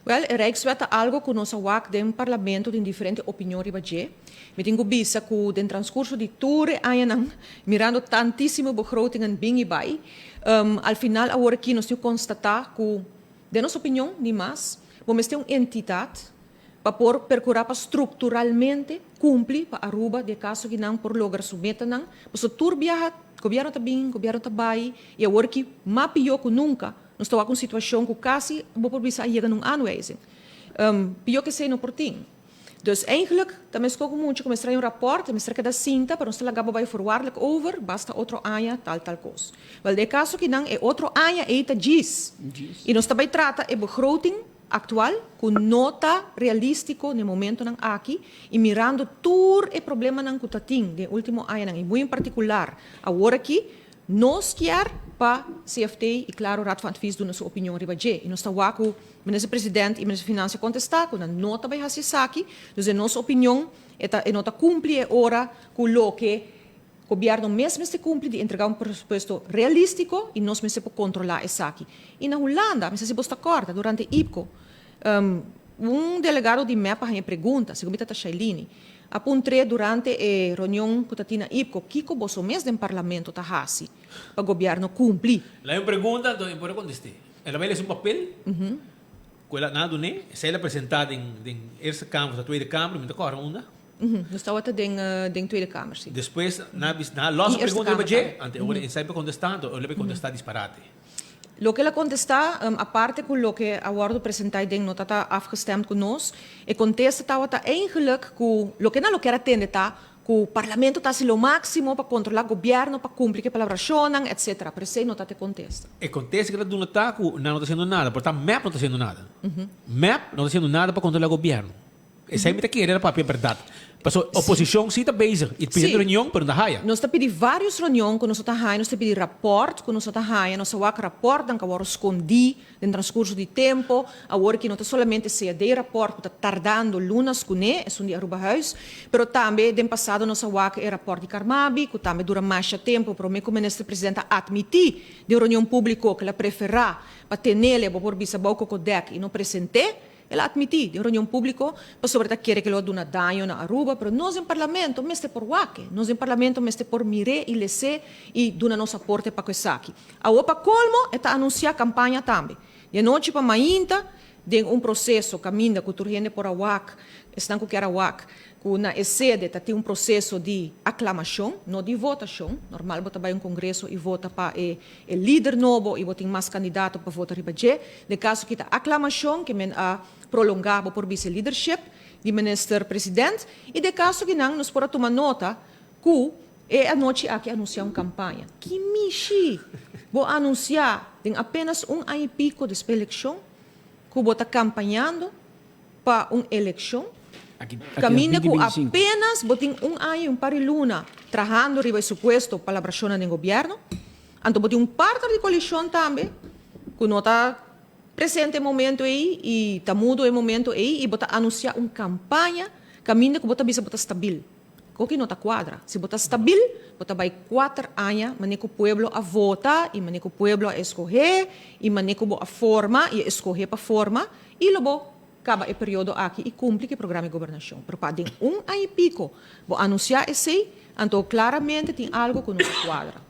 Well, a Rijkswet é algo que nós awak do parlamento tem diferente opinião riba je. Me tenho bisa que no transcurso de tour ayanang mirando tantíssimo begrotingen bingi bai, al final agora aqui nós temos constatar que de nossa opinião nem mais, vamos ter uma entidade para por percurar para estruturalmente cumprir para Aruba de caso que não por lograr submeter não, mas o tour viaja, governo tá bem, governo tá bai, e agora que mais pior que nunca. Nós estamos com uma situação que quase vou por bisa chega num ano esse. Pior que sei no portinho. Dus eigenlijk, dan is het ook moeilijk om een rapport, om een da cinta, para nós lagar bij voorwaardelijk over, basta outro anja, tal coisa. Wel, de caso que não é outro anja, eita diz. E nós também trata a begroting atual, com nota realístico no momento não aqui, e mirando todo o problema não que tem, de último anja, e muito em particular, agora aqui, nós quer para CFT e claro, Raad van Advies doen sua opinião riba je. E nós estamos com o ministro-presidente e o ministro de Finanças contestar, com a nota vai Hassisaki, então a nossa opinião é nota cumprir a hora com o que o governo mesmo se cumpre de entregar presupuesto realístico e nós mesmo controlar isso aqui. E na Holanda, se você acorda, durante IPCO, delegado de MEPA me pergunta, segundo a Shailini, apuntrei durante a reunião que tinha IPCO, Kiko Bosso mesmo no parlamento tá hasi para o governo cumprir. Lá eu pergunta, então eu contestar. Ela vai ler um papel, que ela nada né, se ela apresentada em essa câmara, na tweede câmara, me corre onda. Nós estamos em Tweede Kamer, sim. Depois, na loja pergunta para você, ante agora em sempre contestando, ou ele vai contestar disparate. Lo que ela contesta, aparte com o que a Word apresentai ding não está afgestemd com nós, e contesta tá eigenlijk com lo que não quer atender tá, que o parlamento está o máximo para controlar o governo, para cumprir que palavracionam, etc. Por isso não está te contesta. E contesta que ela não está fazendo nada, portanto, MEP não está fazendo nada. MEP não está fazendo nada para controlar o governo. E sempre aqui era para a verdade. Mas a oposição sim está bezig. E pedindo reunião, pero não haya. Nós está pedindo várias reuniões que nós está haya, nós está pedindo rapport que nós está haya, nós está rapport que agora escondi no transcurso de tempo, agora que não está somente se de rapport que está tardando lunas com né, é um dia Aruba House, pero também no passado nós está o rapport de Carmabi, que também dura mais tempo, para mim como ministro-presidente admitir de reunião pública que ela preferirá para ter nele, para por bisa boco codec e não presente. Ela admite de reunião pública, para sobre querer que ela dê dano na Aruba, mas nós em parlamento, mesmo por wake, nós em parlamento, mesmo por mire e lese e dar nosso aporte para isso aqui. A OPA colmo é anunciar a campanha também. De noite para mainta, de processo caminho que turgende por a WAC, estão com que era WAC, que na sede tem processo de aclamação, não de votação. Normal, você vai congresso e vota para o líder novo e você tem mais candidato para votar riba je. De caso que a aclamação, que a prolongar por vice-leadership do ministro-presidente, e de caso que não, nós podemos tomar nota que a noite aqui anunciar uma campanha. Que michi! Vou anunciar em apenas ano e pico de eleição, que vou estar campanhando para uma eleição. Caminha com apenas botin ano e par de luna trabalhando riba supuesto para a pressão do governo. Então botin parte da coalição também, que não está presente no momento aí e está mudo no momento aí e bota anunciar uma campanha, caminha que bota bisa bota stabil. O que não está quadra. Se bota stabil, bota vai 4 anos, maneco o povo a votar e maneco o povo a escolher e maneco a forma e escolher para forma e logo acaba o período aqui e cumpre o programa de governação. Pero para ano e pico, vou anunciar esse, então claramente tem algo que não se quadra.